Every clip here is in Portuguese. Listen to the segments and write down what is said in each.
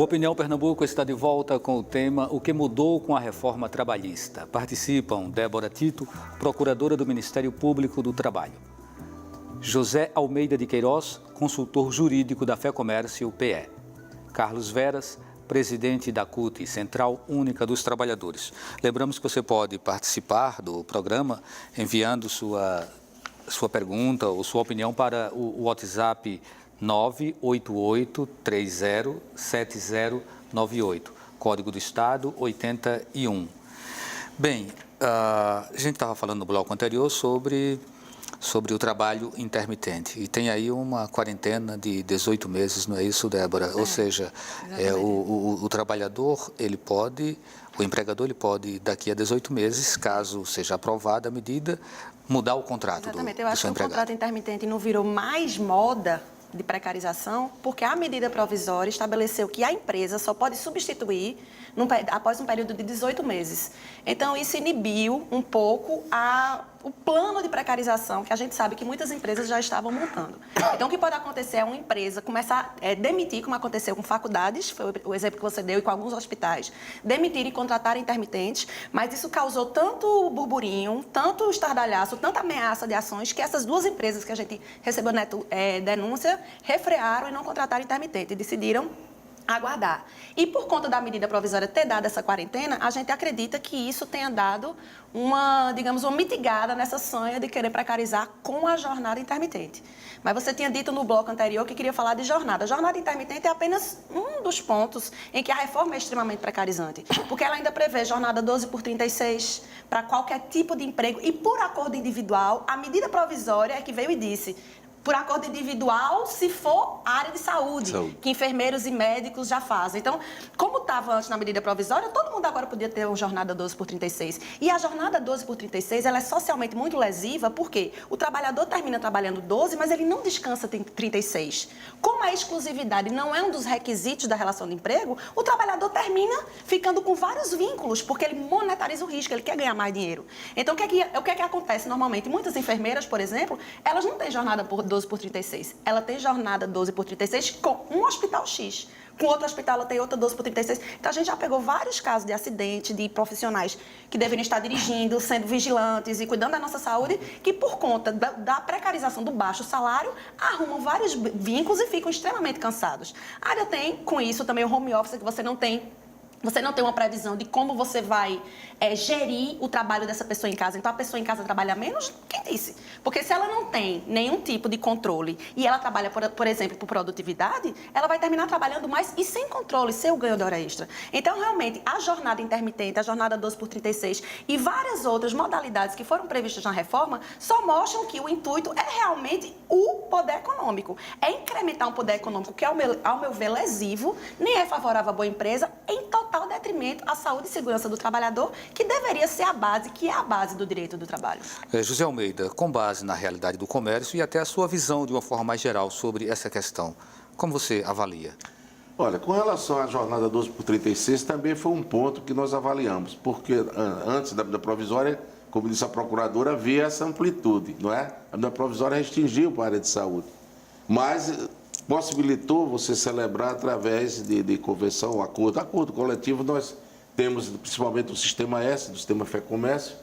O Opinião Pernambuco está de volta com o tema O que mudou com a reforma trabalhista. Participam Débora Tito, procuradora do Ministério Público do Trabalho. José Almeida de Queiroz, consultor jurídico da FEComércio PE. Carlos Veras, presidente da CUT, Central Única dos Trabalhadores. Lembramos que você pode participar do programa enviando sua pergunta ou sua opinião para o WhatsApp 988-307098, código do Estado 81. Bem, a gente estava falando no bloco anterior sobre o trabalho intermitente. E tem aí uma quarentena de 18 meses, não é isso, Débora? Ou seja, o trabalhador, o empregador, ele pode, daqui a 18 meses, caso seja aprovada a medida, mudar o contrato do seu empregado. Exatamente. Eu acho que o contrato intermitente não virou mais moda de precarização, porque a medida provisória estabeleceu que a empresa só pode substituir após um período de 18 meses. Então, isso inibiu um pouco o plano de precarização que a gente sabe que muitas empresas já estavam montando. Então, o que pode acontecer é uma empresa começar a demitir, como aconteceu com faculdades, foi o exemplo que você deu, e com alguns hospitais, demitir e contratar intermitentes, mas isso causou tanto burburinho, tanto estardalhaço, tanta ameaça de ações, que essas duas empresas que a gente recebeu denúncia, refrearam e não contrataram intermitente, e decidiram aguardar. E por conta da medida provisória ter dado essa quarentena, a gente acredita que isso tenha dado uma mitigada nessa sanha de querer precarizar com a jornada intermitente. Mas você tinha dito no bloco anterior que queria falar de jornada. A jornada intermitente é apenas um dos pontos em que a reforma é extremamente precarizante, porque ela ainda prevê jornada 12 por 36 para qualquer tipo de emprego e por acordo individual. A medida provisória é que veio e disse: por acordo individual, se for área de saúde, que enfermeiros e médicos já fazem. Então, como estava antes na medida provisória, todo mundo agora podia ter uma jornada 12 por 36. E a jornada 12 por 36, ela é socialmente muito lesiva, porque o trabalhador termina trabalhando 12, mas ele não descansa 36. Como a exclusividade não é um dos requisitos da relação de emprego, o trabalhador termina ficando com vários vínculos, porque ele monetariza o risco, ele quer ganhar mais dinheiro. Então, o que é que acontece normalmente? Muitas enfermeiras, por exemplo, elas não têm jornada por 12 por 36. Ela tem jornada 12 por 36 com um hospital X. Com outro hospital, ela tem outra 12 por 36. Então, a gente já pegou vários casos de acidente, de profissionais que deveriam estar dirigindo, sendo vigilantes e cuidando da nossa saúde, que por conta da precarização do baixo salário, arrumam vários vínculos e ficam extremamente cansados. A área tem, com isso, também o home office, que você não tem uma previsão de como você vai gerir o trabalho dessa pessoa em casa. Então, a pessoa em casa trabalha menos? Quem disse? Porque se ela não tem nenhum tipo de controle e ela trabalha, por exemplo, por produtividade, ela vai terminar trabalhando mais e sem controle, sem o ganho de hora extra. Então, realmente, a jornada intermitente, a jornada 12 por 36 e várias outras modalidades que foram previstas na reforma só mostram que o intuito é realmente o poder econômico. É incrementar um poder econômico que, ao meu ver, lesivo, nem é favorável à boa empresa, em total detrimento à saúde e segurança do trabalhador, que deveria ser a base, que é a base do direito do trabalho. José Almeida, com base na realidade do comércio e até a sua visão de uma forma mais geral sobre essa questão, como você avalia? Olha, com relação à jornada 12 por 36, também foi um ponto que nós avaliamos, porque antes da provisória, como disse a procuradora, havia essa amplitude, não é? A medida provisória restringiu para a área de saúde, mas possibilitou você celebrar através de convenção, acordo coletivo. Nós temos principalmente o Sistema S, do Sistema FEComércio.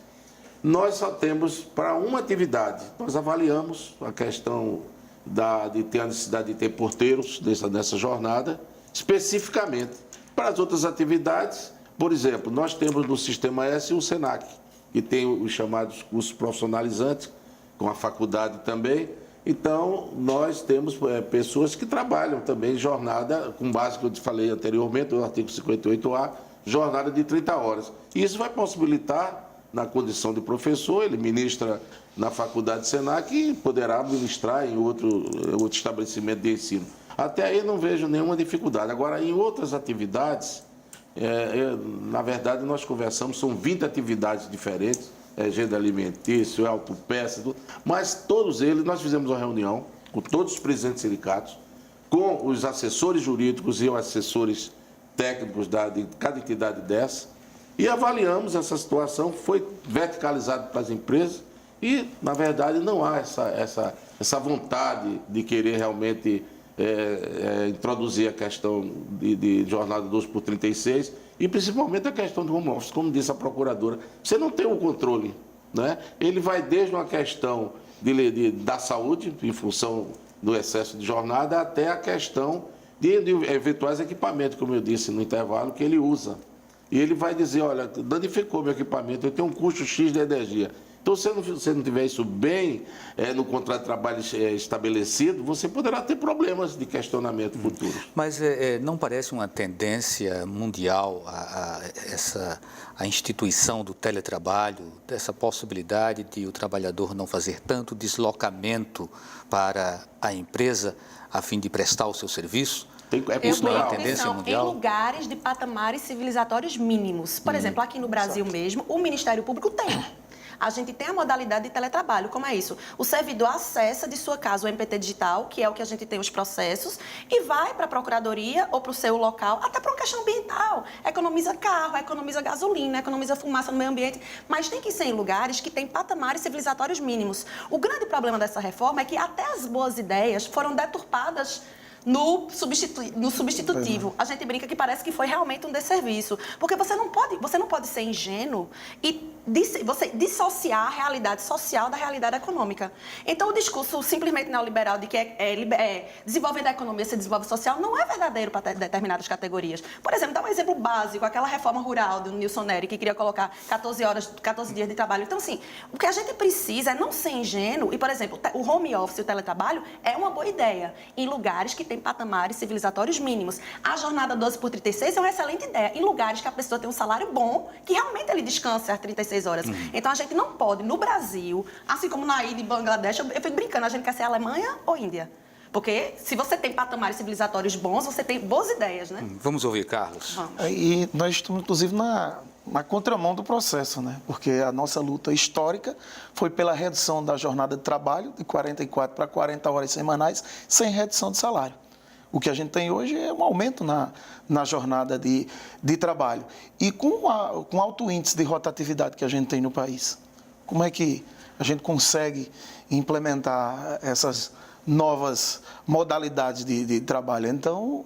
Nós só temos para uma atividade. Nós avaliamos a questão de ter a necessidade de ter porteiros nessa jornada, especificamente. Para as outras atividades, por exemplo, nós temos no Sistema S o SENAC, que tem os chamados cursos profissionalizantes, com a faculdade também. Então, nós temos pessoas que trabalham também jornada, com base que eu te falei anteriormente, o artigo 58A, jornada de 30 horas. E isso vai possibilitar, na condição de professor, ele ministra na faculdade SENAC e poderá ministrar em outro estabelecimento de ensino. Até aí não vejo nenhuma dificuldade. Agora, em outras atividades, na verdade, nós conversamos, são 20 atividades diferentes, gênero alimentício, autopeça, tudo, mas todos eles, nós fizemos uma reunião com todos os presidentes sindicatos, com os assessores jurídicos e os assessores técnicos de cada entidade dessa, e avaliamos essa situação, foi verticalizado para as empresas e, na verdade, não há essa vontade de querer realmente introduzir a questão de jornada 12 por 36 e principalmente a questão do home office, como disse a procuradora. Você não tem o controle, né? Ele vai desde uma questão da saúde, em função do excesso de jornada, até a questão de eventuais equipamentos, como eu disse no intervalo, que ele usa. E ele vai dizer, olha, danificou meu equipamento, eu tenho um custo X de energia. Então, se você não tiver isso bem no contrato de trabalho estabelecido, você poderá ter problemas de questionamento futuro. Mas não parece uma tendência mundial a instituição do teletrabalho, dessa possibilidade de o trabalhador não fazer tanto deslocamento para a empresa a fim de prestar o seu serviço? Isso não é uma tendência mundial? Em lugares de patamares civilizatórios mínimos. Por exemplo, aqui no Brasil mesmo, o Ministério Público tem. A gente tem a modalidade de teletrabalho. Como é isso? O servidor acessa de sua casa o MPT digital, que é o que a gente tem os processos, e vai para a procuradoria ou para o seu local, até para uma questão ambiental. Economiza carro, economiza gasolina, economiza fumaça no meio ambiente, mas tem que ser em lugares que têm patamares civilizatórios mínimos. O grande problema dessa reforma é que até as boas ideias foram deturpadas no substitutivo. A gente brinca que parece que foi realmente um desserviço, porque você não pode ser ingênuo e você dissociar a realidade social da realidade econômica. Então, o discurso simplesmente neoliberal de que desenvolvendo a economia se desenvolve social não é verdadeiro para determinadas categorias. Por exemplo, dá um exemplo básico, aquela reforma rural do Nilson Nery, que queria colocar 14 dias de trabalho. Então, assim, o que a gente precisa é não ser ingênuo e, por exemplo, o home office e o teletrabalho é uma boa ideia em lugares que tem patamares civilizatórios mínimos. A jornada 12 por 36 é uma excelente ideia em lugares que a pessoa tem um salário bom, que realmente ele descansa às 36 horas. Então, a gente não pode, no Brasil, assim como na Índia e Bangladesh, eu fico brincando, a gente quer ser Alemanha ou Índia? Porque se você tem patamares civilizatórios bons, você tem boas ideias, né? Vamos ouvir, Carlos. Vamos. E nós estamos, inclusive, na contramão do processo, né? Porque a nossa luta histórica foi pela redução da jornada de trabalho de 44 para 40 horas semanais, sem redução de salário. O que a gente tem hoje é um aumento na jornada de trabalho. E com alto índice de rotatividade que a gente tem no país, como é que a gente consegue implementar essas novas modalidades de trabalho? Então,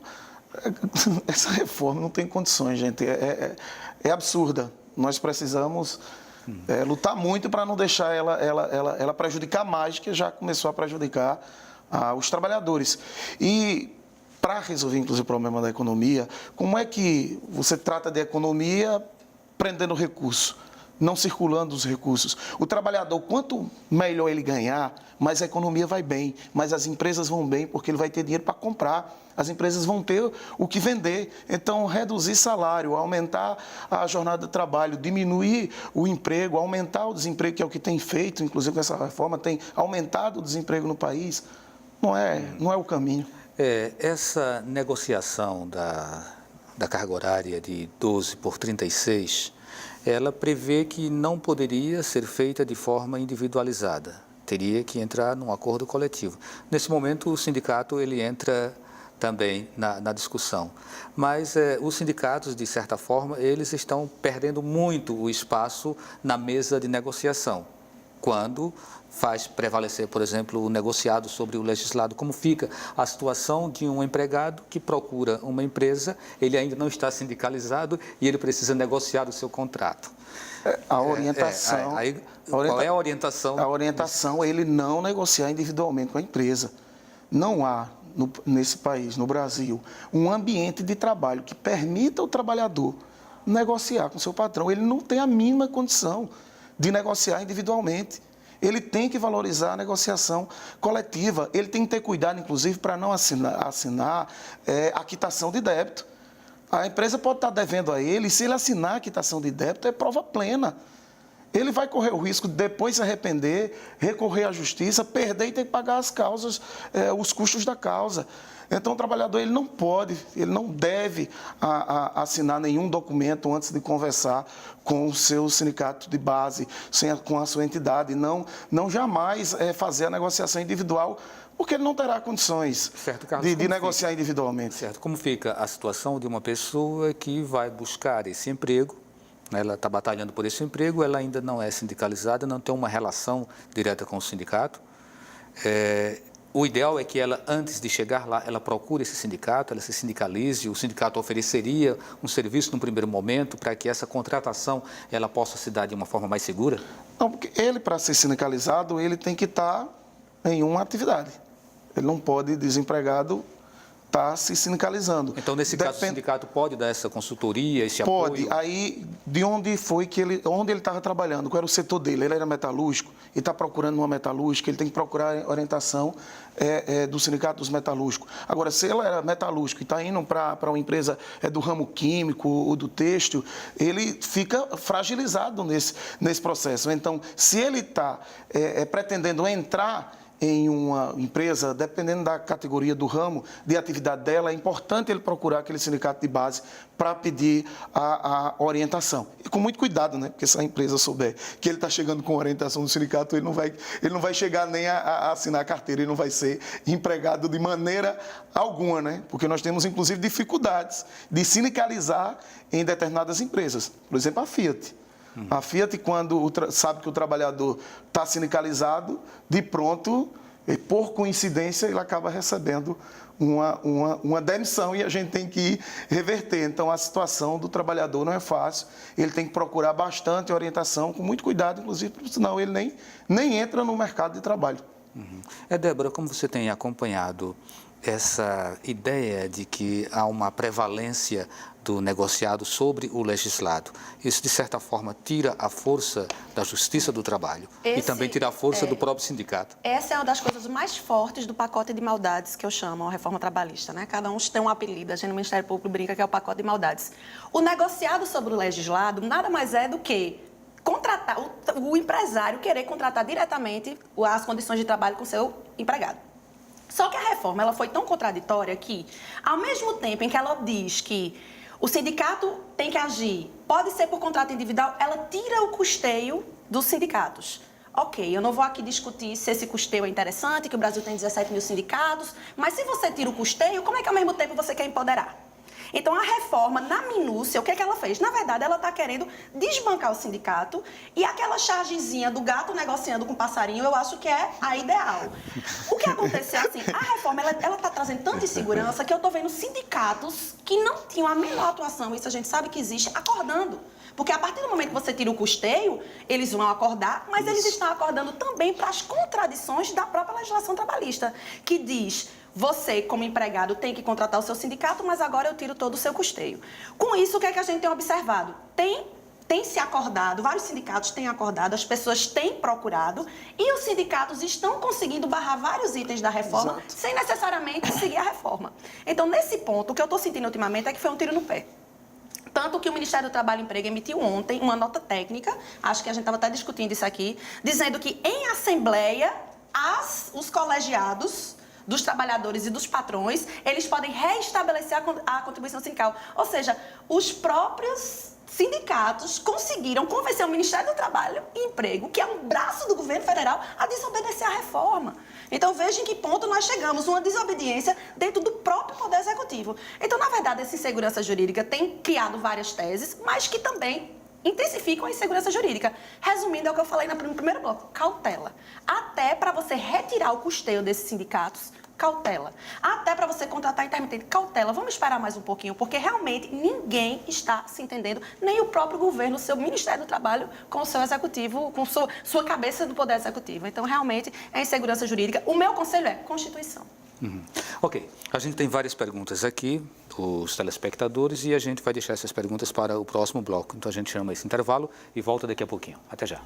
essa reforma não tem condições, gente. É absurda. Nós precisamos lutar muito para não deixar ela prejudicar mais, que já começou a prejudicar os trabalhadores. E para resolver, inclusive, o problema da economia, como é que você trata de economia prendendo recursos, não circulando os recursos? O trabalhador, quanto melhor ele ganhar, mais a economia vai bem, mais as empresas vão bem, porque ele vai ter dinheiro para comprar, as empresas vão ter o que vender. Então, reduzir salário, aumentar a jornada de trabalho, diminuir o emprego, aumentar o desemprego, que é o que tem feito, inclusive com essa reforma, tem aumentado o desemprego no país, não é o caminho. Essa negociação da carga horária de 12 por 36, ela prevê que não poderia ser feita de forma individualizada, teria que entrar num acordo coletivo. Nesse momento, o sindicato ele entra também na discussão, mas os sindicatos, de certa forma, eles estão perdendo muito o espaço na mesa de negociação, quando faz prevalecer, por exemplo, o negociado sobre o legislado. Como fica a situação de um empregado que procura uma empresa, ele ainda não está sindicalizado e ele precisa negociar o seu contrato. A orientação... Qual é a orientação? A orientação é ele não negociar individualmente com a empresa. Não há, nesse país, no Brasil, um ambiente de trabalho que permita o trabalhador negociar com seu patrão. Ele não tem a mínima condição de negociar individualmente. Ele tem que valorizar a negociação coletiva. Ele tem que ter cuidado, inclusive, para não assinar a quitação de débito. A empresa pode estar devendo a ele, e se ele assinar a quitação de débito, é prova plena. Ele vai correr o risco de depois se arrepender, recorrer à justiça, perder e ter que pagar as causas, os custos da causa. Então, o trabalhador ele não pode, ele não deve assinar nenhum documento antes de conversar com o seu sindicato de base, com a sua entidade, não jamais fazer a negociação individual, porque ele não terá condições de negociar individualmente. Certo. Como fica a situação de uma pessoa que vai buscar esse emprego, ela está batalhando por esse emprego, ela ainda não é sindicalizada, não tem uma relação direta com o sindicato, O ideal é que ela, antes de chegar lá, ela procure esse sindicato, ela se sindicalize, o sindicato ofereceria um serviço no primeiro momento para que essa contratação ela possa se dar de uma forma mais segura? Não, porque ele, para ser sindicalizado, ele tem que estar em uma atividade. Ele não pode, desempregado, estar se sindicalizando. Então, nesse caso, o sindicato pode dar essa consultoria, esse apoio? Pode. Aí, de onde foi que onde ele estava trabalhando, qual era o setor dele? Ele era metalúrgico, ele está procurando uma metalúrgica, ele tem que procurar orientação do sindicato dos metalúrgicos. Agora, se ele era metalúrgico e está indo para uma empresa do ramo químico ou do têxtil, ele fica fragilizado nesse processo. Então, se ele está pretendendo entrar em uma empresa, dependendo da categoria do ramo de atividade dela, é importante ele procurar aquele sindicato de base para pedir a orientação. E com muito cuidado, né? Porque se a empresa souber que ele está chegando com orientação do sindicato, ele não vai chegar nem a assinar a carteira, ele não vai ser empregado de maneira alguma, né? Porque nós temos, inclusive, dificuldades de sindicalizar em determinadas empresas. Por exemplo, a Fiat. A Fiat, quando sabe que o trabalhador está sindicalizado, de pronto, por coincidência, ele acaba recebendo uma demissão e a gente tem que reverter. Então, a situação do trabalhador não é fácil, ele tem que procurar bastante orientação, com muito cuidado, inclusive, porque senão ele nem entra no mercado de trabalho. Débora, como você tem acompanhado essa ideia de que há uma prevalência do negociado sobre o legislado, isso, de certa forma, tira a força da Justiça do Trabalho e também tira a força do próprio sindicato? Essa é uma das coisas mais fortes do pacote de maldades que eu chamo a reforma trabalhista, né? Cada um tem um apelido, a gente no Ministério Público brinca que é o pacote de maldades. O negociado sobre o legislado nada mais é do que contratar, o empresário querer contratar diretamente as condições de trabalho com o seu empregado. Só que a reforma ela foi tão contraditória que, ao mesmo tempo em que ela diz que o sindicato tem que agir, pode ser por contrato individual, ela tira o custeio dos sindicatos. Ok, eu não vou aqui discutir se esse custeio é interessante, que o Brasil tem 17 mil sindicatos, mas se você tira o custeio, como é que ao mesmo tempo você quer empoderar? Então, a reforma, na minúcia, o que é que ela fez? Na verdade, ela está querendo desbancar o sindicato e aquela chargezinha do gato negociando com o passarinho, eu acho que é a ideal. O que aconteceu, assim, a reforma, ela está trazendo tanta insegurança que eu estou vendo sindicatos que não tinham a menor atuação, isso a gente sabe que existe, acordando. Porque a partir do momento que você tira o custeio, eles vão acordar, mas eles estão acordando também para as contradições da própria legislação trabalhista, que diz: você, como empregado, tem que contratar o seu sindicato, mas agora eu tiro todo o seu custeio. Com isso, o que é que a gente tem observado? Tem se acordado, vários sindicatos têm acordado, as pessoas têm procurado e os sindicatos estão conseguindo barrar vários itens da reforma. Exato. Sem necessariamente seguir a reforma. Então, nesse ponto, o que eu estou sentindo ultimamente é que foi um tiro no pé. Tanto que o Ministério do Trabalho e Emprego emitiu ontem uma nota técnica, acho que a gente estava até discutindo isso aqui, dizendo que em assembleia, os colegiados dos trabalhadores e dos patrões, eles podem reestabelecer a contribuição sindical. Ou seja, os próprios sindicatos conseguiram convencer o Ministério do Trabalho e Emprego, que é um braço do governo federal, a desobedecer à reforma. Então, veja em que ponto nós chegamos, uma desobediência dentro do próprio Poder Executivo. Então, na verdade, essa insegurança jurídica tem criado várias teses, mas que também intensificam a insegurança jurídica. Resumindo, é o que eu falei no primeiro bloco, cautela. Até para você retirar o custeio desses sindicatos, cautela. Até para você contratar intermitente, cautela. Vamos esperar mais um pouquinho, porque realmente ninguém está se entendendo, nem o próprio governo, o seu Ministério do Trabalho, com o seu executivo, com sua cabeça do Poder Executivo. Então, realmente, é insegurança jurídica. O meu conselho é Constituição. Ok, a gente tem várias perguntas aqui dos telespectadores e a gente vai deixar essas perguntas para o próximo bloco. Então, a gente chama esse intervalo e volta daqui a pouquinho. Até já.